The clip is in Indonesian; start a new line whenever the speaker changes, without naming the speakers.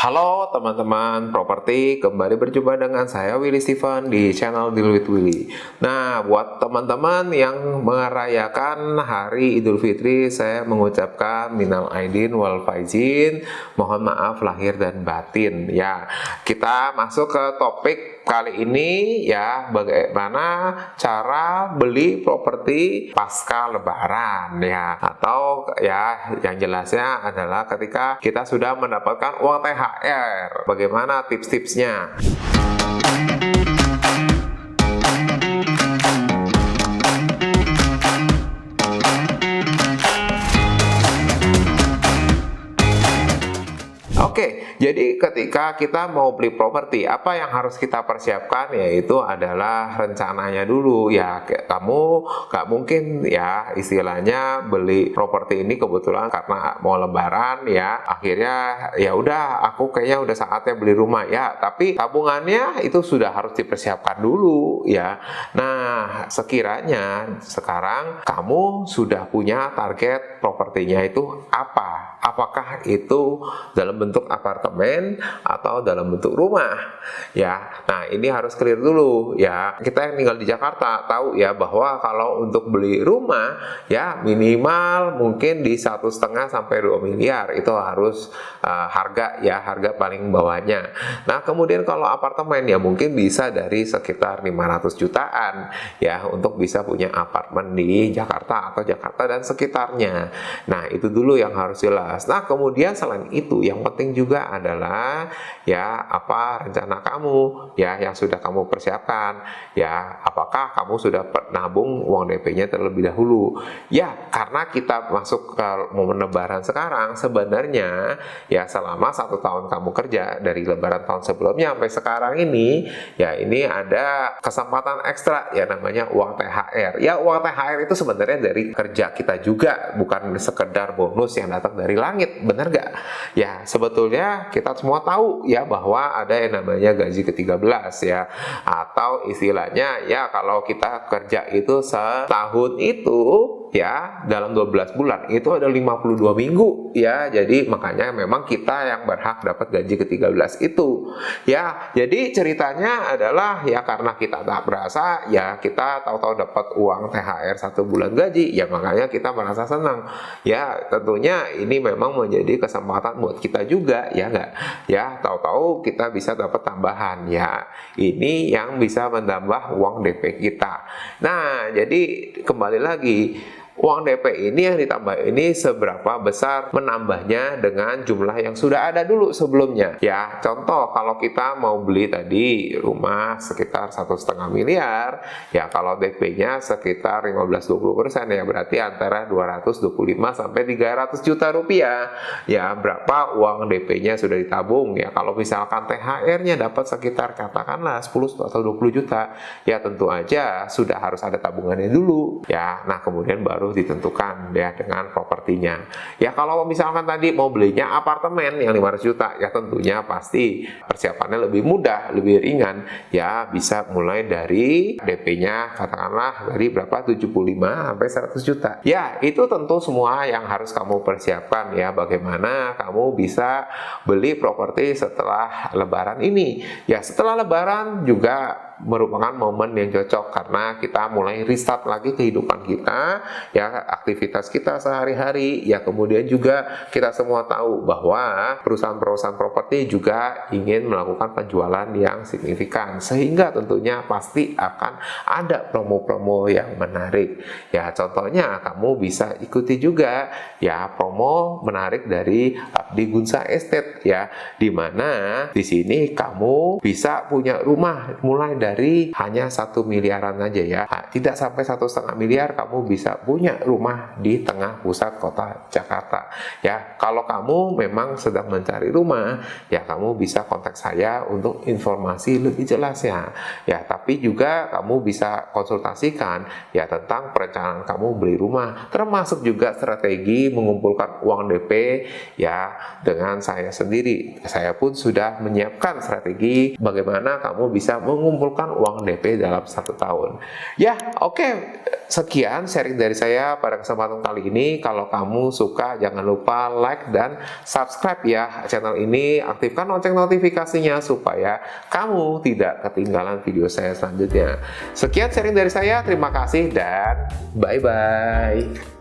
Halo teman-teman properti, kembali berjumpa dengan saya Willy Steven di channel Deal with Willy. Nah, buat teman-teman yang merayakan hari Idul Fitri, saya mengucapkan minal aidin wal faizin, mohon maaf lahir dan batin. Ya, kita masuk ke topik kali ini ya, bagaimana cara beli properti pasca lebaran ya, atau ya yang jelasnya adalah ketika kita sudah mendapatkan uang THR. Bagaimana tips-tipsnya? Oke, jadi ketika kita mau beli properti, apa yang harus kita persiapkan? Yaitu adalah rencananya dulu ya. Kamu nggak mungkin ya istilahnya beli properti ini kebetulan karena mau lebaran ya. Akhirnya ya udah, aku kayaknya udah saatnya beli rumah ya. Tapi tabungannya itu sudah harus dipersiapkan dulu ya. Nah, sekiranya sekarang kamu sudah punya target propertinya itu apa? Apakah itu dalam bentuk apartemen atau dalam bentuk rumah ya. Nah, ini harus clear dulu ya. Kita yang tinggal di Jakarta tahu ya bahwa kalau untuk beli rumah ya minimal mungkin di 1,5 sampai 2 miliar itu harus harga ya, harga paling bawahnya. Nah, kemudian kalau apartemen ya mungkin bisa dari sekitar 500 jutaan ya untuk bisa punya apartemen di Jakarta atau Jakarta dan sekitarnya. Nah, itu dulu yang harus jelas. Nah, kemudian selain itu yang penting juga adalah ya apa rencana kamu ya yang sudah kamu persiapkan ya. Apakah kamu sudah nabung uang DP-nya terlebih dahulu ya, karena kita masuk ke momen lebaran sekarang. Sebenarnya ya selama 1 tahun kamu kerja dari lebaran tahun sebelumnya sampai sekarang ini ya, ini ada kesempatan ekstra ya, namanya uang THR ya. Uang THR itu sebenarnya dari kerja kita juga, bukan sekedar bonus yang datang dari langit, benar nggak? Ya, sebetulnya kita semua tahu ya bahwa ada yang namanya gaji ke-13 ya, atau istilahnya ya kalau kita kerja itu setahun itu ya dalam 12 bulan itu ada 52 minggu ya. Jadi makanya memang kita yang berhak dapat gaji ke-13 itu ya. Jadi ceritanya adalah ya karena kita tak berasa ya, kita tahu-tahu dapat uang THR 1 bulan gaji ya, makanya kita merasa senang ya. Tentunya ini memang menjadi kesempatan buat kita juga ya nggak ya, tahu-tahu kita bisa dapat tambahan ya. Ini yang bisa menambah uang DP kita. Nah, jadi kembali lagi, uang DP ini yang ditambah ini seberapa besar menambahnya dengan jumlah yang sudah ada dulu sebelumnya ya. Contoh, kalau kita mau beli tadi rumah sekitar 1,5 miliar ya, kalau DP-nya sekitar 15-20% ya, berarti antara 225 sampai 300 juta rupiah ya. Berapa uang DP-nya sudah ditabung ya? Kalau misalkan THR-nya dapat sekitar katakanlah 10 atau 20 juta ya, tentu aja sudah harus ada tabungannya dulu ya. Nah, kemudian baru ditentukan ya dengan propertinya ya. Kalau misalkan tadi mau belinya apartemen yang 500 juta ya, tentunya pasti persiapannya lebih mudah, lebih ringan ya. Bisa mulai dari DP-nya katakanlah dari berapa, 75 sampai 100 juta ya. Itu tentu semua yang harus kamu persiapkan ya, bagaimana kamu bisa beli properti setelah lebaran ini ya. Setelah lebaran juga merupakan momen yang cocok karena kita mulai restart lagi kehidupan kita ya, aktivitas kita sehari-hari ya. Kemudian juga kita semua tahu bahwa perusahaan-perusahaan properti juga ingin melakukan penjualan yang signifikan, sehingga tentunya pasti akan ada promo-promo yang menarik ya. Contohnya kamu bisa ikuti juga ya promo menarik dari Abdi Gunsa Estate ya, dimana di sini kamu bisa punya rumah mulai dari hanya 1 miliaran aja ya. Tidak sampai 1,5 miliar kamu bisa punya rumah di tengah pusat kota Jakarta ya. Kalau kamu memang sedang mencari rumah ya, kamu bisa kontak saya untuk informasi lebih jelasnya ya. Tapi juga kamu bisa konsultasikan ya tentang perencanaan kamu beli rumah, termasuk juga strategi mengumpulkan uang DP ya dengan saya sendiri. Saya pun sudah menyiapkan strategi bagaimana kamu bisa mengumpulkan mengumpulkan uang DP dalam 1 tahun. Ya, oke. Sekian sharing dari saya pada kesempatan kali ini. Kalau kamu suka, jangan lupa like dan subscribe ya channel ini. Aktifkan lonceng notifikasinya supaya kamu tidak ketinggalan video saya selanjutnya. Sekian sharing dari saya. Terima kasih dan bye-bye.